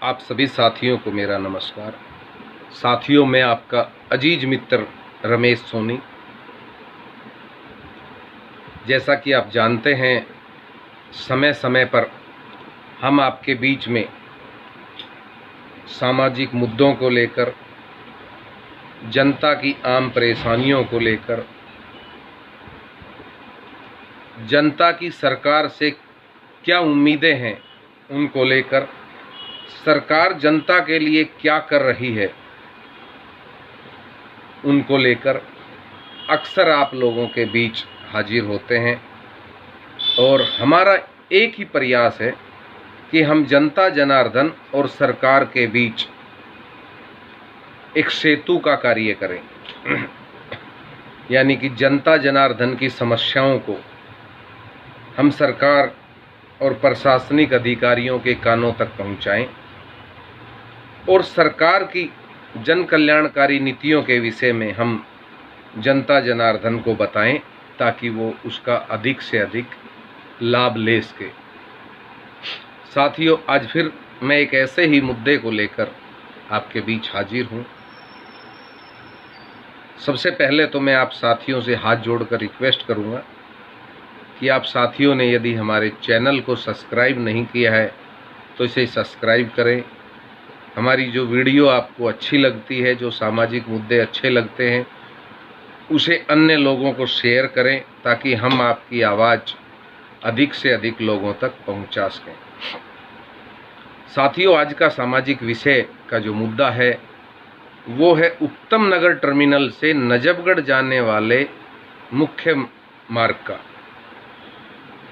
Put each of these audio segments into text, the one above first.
आप सभी साथियों को मेरा नमस्कार। साथियों, मैं आपका अजीज मित्र रमेश सोनी। जैसा कि आप जानते हैं, समय समय पर हम आपके बीच में सामाजिक मुद्दों को लेकर, जनता की आम परेशानियों को लेकर, जनता की सरकार से क्या उम्मीदें हैं उनको लेकर, सरकार जनता के लिए क्या कर रही है उनको लेकर अक्सर आप लोगों के बीच हाजिर होते हैं। और हमारा एक ही प्रयास है कि हम जनता जनार्दन और सरकार के बीच एक सेतु का कार्य करें, यानी कि जनता जनार्दन की समस्याओं को हम सरकार और प्रशासनिक अधिकारियों के कानों तक पहुंचाएं और सरकार की जन कल्याणकारी नीतियों के विषय में हम जनता जनार्दन को बताएं ताकि वो उसका अधिक से अधिक लाभ ले सके। साथियों, आज फिर मैं एक ऐसे ही मुद्दे को लेकर आपके बीच हाजिर हूं। सबसे पहले तो मैं आप साथियों से हाथ जोड़कर रिक्वेस्ट करूंगा कि आप साथियों ने यदि हमारे चैनल को सब्सक्राइब नहीं किया है तो इसे सब्सक्राइब करें। हमारी जो वीडियो आपको अच्छी लगती है, जो सामाजिक मुद्दे अच्छे लगते हैं, उसे अन्य लोगों को शेयर करें ताकि हम आपकी आवाज़ अधिक से अधिक लोगों तक पहुंचा सकें। साथियों, आज का सामाजिक विषय का जो मुद्दा है वो है उत्तम नगर टर्मिनल से नजफगढ़ जाने वाले मुख्य मार्ग का।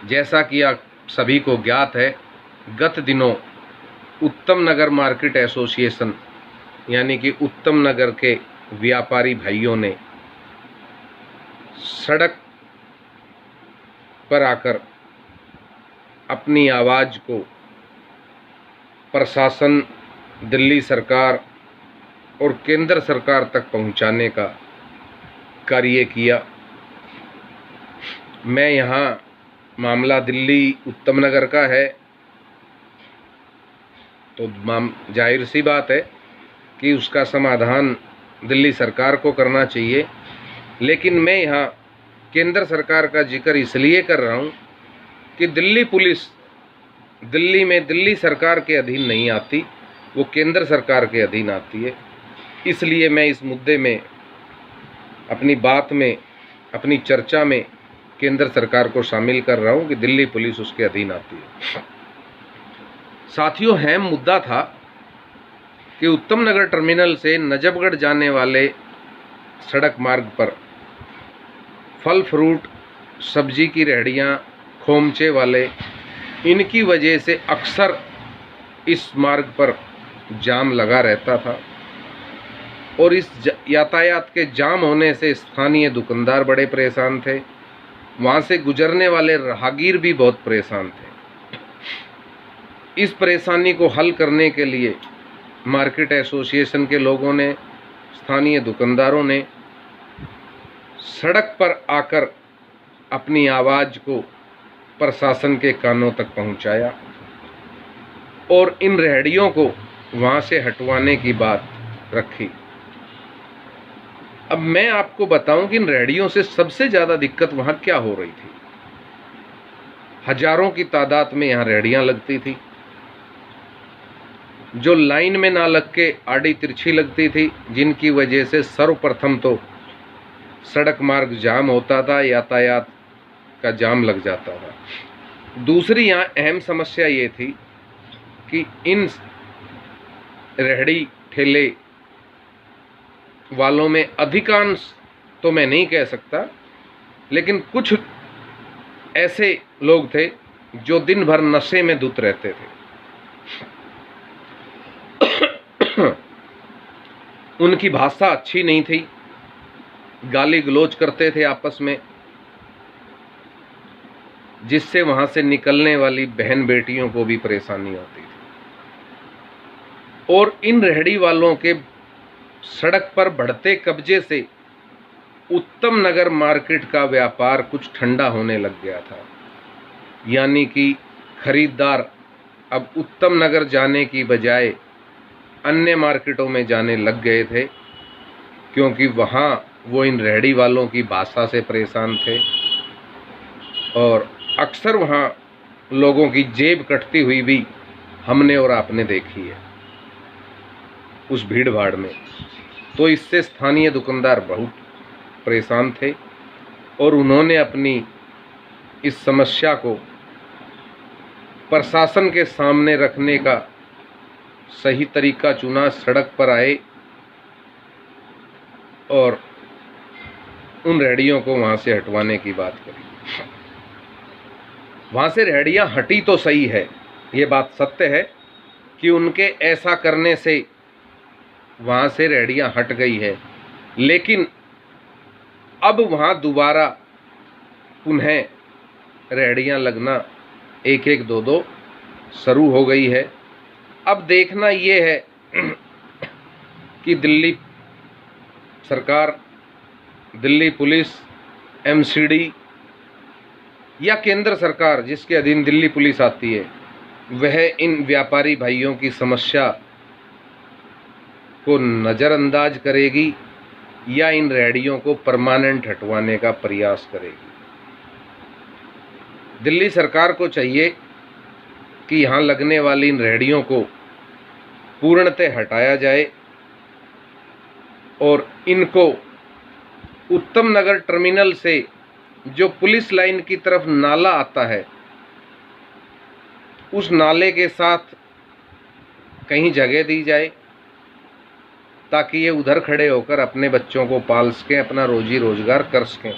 जैसा कि आप सभी को ज्ञात है, गत दिनों उत्तम नगर मार्केट एसोसिएशन यानी कि उत्तम नगर के व्यापारी भाइयों ने सड़क पर आकर अपनी आवाज़ को प्रशासन, दिल्ली सरकार और केंद्र सरकार तक पहुंचाने का कार्य किया। मैं यहाँ मामला दिल्ली उत्तम नगर का है तो जाहिर सी बात है कि उसका समाधान दिल्ली सरकार को करना चाहिए, लेकिन मैं यहाँ केंद्र सरकार का जिक्र इसलिए कर रहा हूँ कि दिल्ली पुलिस दिल्ली में दिल्ली सरकार के अधीन नहीं आती, वो केंद्र सरकार के अधीन आती है। इसलिए मैं इस मुद्दे में अपनी बात में, अपनी चर्चा में केंद्र सरकार को शामिल कर रहा हूँ कि दिल्ली पुलिस उसके अधीन आती है। साथियों, अहम मुद्दा था कि उत्तम नगर टर्मिनल से नजफगढ़ जाने वाले सड़क मार्ग पर फल फ्रूट, सब्जी की रेहड़ियाँ, खोमचे वाले, इनकी वजह से अक्सर इस मार्ग पर जाम लगा रहता था और इस यातायात के जाम होने से स्थानीय दुकानदार बड़े परेशान थे, वहाँ से गुजरने वाले राहगीर भी बहुत परेशान थे। इस परेशानी को हल करने के लिए मार्केट एसोसिएशन के लोगों ने, स्थानीय दुकानदारों ने सड़क पर आकर अपनी आवाज़ को प्रशासन के कानों तक पहुंचाया और इन रेहड़ियों को वहां से हटवाने की बात रखी। अब मैं आपको बताऊं कि इन रेहड़ियों से सबसे ज़्यादा दिक्कत वहां क्या हो रही थी। हजारों की तादाद में यहाँ रेहड़ियाँ लगती थी, जो लाइन में ना लग के आड़ी तिरछी लगती थी, जिनकी वजह से सर्वप्रथम तो सड़क मार्ग जाम होता था, यातायात का जाम लग जाता था। दूसरी यहाँ अहम समस्या ये थी कि इन रेहड़ी ठेले वालों में अधिकांश तो मैं नहीं कह सकता, लेकिन कुछ ऐसे लोग थे जो दिन भर नशे में धुत रहते थे। उनकी भाषा अच्छी नहीं थी, गाली गलौज करते थे आपस में, जिससे वहां से निकलने वाली बहन बेटियों को भी परेशानी होती थी। और इन रेहड़ी वालों के सड़क पर बढ़ते कब्जे से उत्तम नगर मार्केट का व्यापार कुछ ठंडा होने लग गया था, यानी कि खरीदार अब उत्तम नगर जाने की बजाय अन्य मार्केटों में जाने लग गए थे, क्योंकि वहाँ वो इन रेहड़ी वालों की भाषा से परेशान थे और अक्सर वहाँ लोगों की जेब कटती हुई भी हमने और आपने देखी है उस भीड़ भाड़ में। तो इससे स्थानीय दुकानदार बहुत परेशान थे और उन्होंने अपनी इस समस्या को प्रशासन के सामने रखने का सही तरीका चुना, सड़क पर आए और उन रेहड़ियों को वहाँ से हटवाने की बात करी। वहाँ से रेहड़ियाँ हटी तो सही है, ये बात सत्य है कि उनके ऐसा करने से वहाँ से रेहड़ियाँ हट गई है, लेकिन अब वहाँ दोबारा पुनः रेहड़ियाँ लगना एक एक दो दो शुरू हो गई है। अब देखना ये है कि दिल्ली सरकार, दिल्ली पुलिस, एमसीडी या केंद्र सरकार जिसके अधीन दिल्ली पुलिस आती है, वह इन व्यापारी भाइयों की समस्या को नज़रअंदाज करेगी या इन रेहड़ियों को परमानेंट हटवाने का प्रयास करेगी। दिल्ली सरकार को चाहिए कि यहाँ लगने वाली इन रेहड़ियों को पूर्णतः हटाया जाए और इनको उत्तम नगर टर्मिनल से जो पुलिस लाइन की तरफ नाला आता है, उस नाले के साथ कहीं जगह दी जाए ताकि ये उधर खड़े होकर अपने बच्चों को पाल सकें, अपना रोजी रोजगार कर सकें।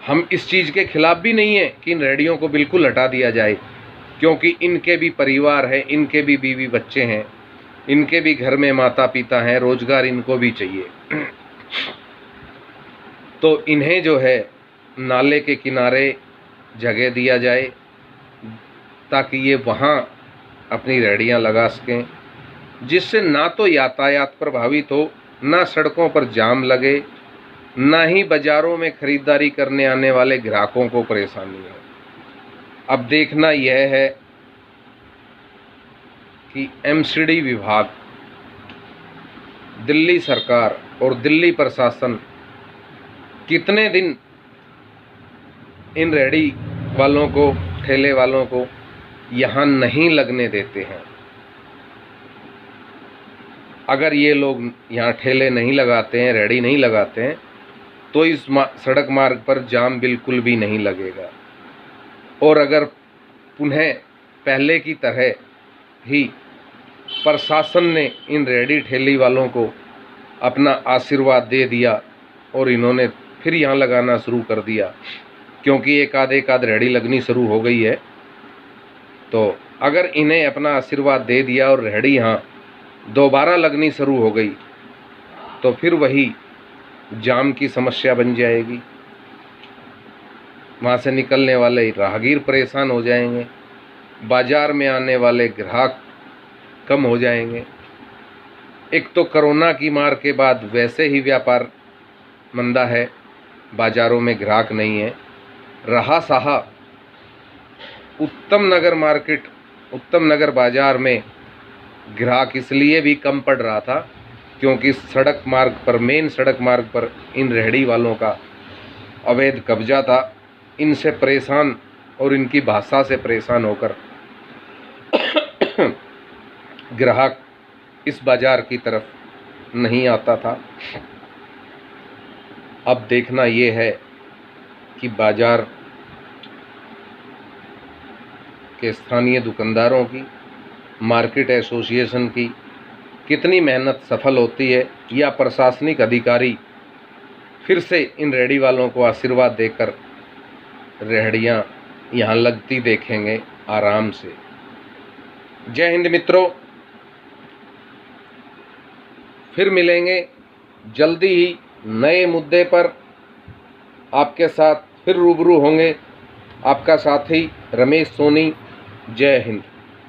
हम इस चीज़ के खिलाफ भी नहीं है कि इन रेहड़ियों को बिल्कुल हटा दिया जाए, क्योंकि इनके भी परिवार है, इनके भी बीवी बच्चे हैं, इनके भी घर में माता पिता हैं, रोजगार इनको भी चाहिए। तो इन्हें जो है नाले के किनारे जगह दिया जाए ताकि ये वहाँ अपनी रेहड़ियाँ लगा सकें, जिससे ना तो यातायात प्रभावित हो, ना सड़कों पर जाम लगे, ना ही बाज़ारों में ख़रीदारी करने आने वाले ग्राहकों को परेशानी हो। अब देखना यह है कि एमसीडी विभाग, दिल्ली सरकार और दिल्ली प्रशासन कितने दिन इन रेहड़ी वालों को, ठेले वालों को यहाँ नहीं लगने देते हैं। अगर ये लोग यहाँ ठेले नहीं लगाते हैं, रेहड़ी नहीं लगाते हैं, तो इस सड़क मार्ग पर जाम बिल्कुल भी नहीं लगेगा। और अगर पुनः पहले की तरह ही प्रशासन ने इन रेहड़ी ठेली वालों को अपना आशीर्वाद दे दिया और इन्होंने फिर यहाँ लगाना शुरू कर दिया, क्योंकि एक आध रेहड़ी लगनी शुरू हो गई है, तो अगर इन्हें अपना आशीर्वाद दे दिया और रेहड़ी यहाँ दोबारा लगनी शुरू हो गई तो फिर वही जाम की समस्या बन जाएगी। वहाँ से निकलने वाले राहगीर परेशान हो जाएंगे, बाज़ार में आने वाले ग्राहक कम हो जाएंगे। एक तो कोरोना की मार के बाद वैसे ही व्यापार मंदा है, बाज़ारों में ग्राहक नहीं है। रहा सहा उत्तम नगर मार्केट, उत्तम नगर बाज़ार में ग्राहक इसलिए भी कम पड़ रहा था क्योंकि सड़क मार्ग पर, मेन सड़क मार्ग पर इन रेहड़ी वालों का अवैध कब्जा था। इनसे परेशान और इनकी भाषा से परेशान होकर ग्राहक इस बाज़ार की तरफ नहीं आता था। अब देखना ये है कि बाज़ार के स्थानीय दुकानदारों की, मार्केट एसोसिएशन की कितनी मेहनत सफल होती है, या प्रशासनिक अधिकारी फिर से इन रेहड़ी वालों को आशीर्वाद देकर रेहड़ियाँ यहाँ लगती देखेंगे आराम से। जय हिंद मित्रों, फिर मिलेंगे जल्दी ही नए मुद्दे पर, आपके साथ फिर रूबरू होंगे। आपका साथी रमेश सोनी। जय हिंद।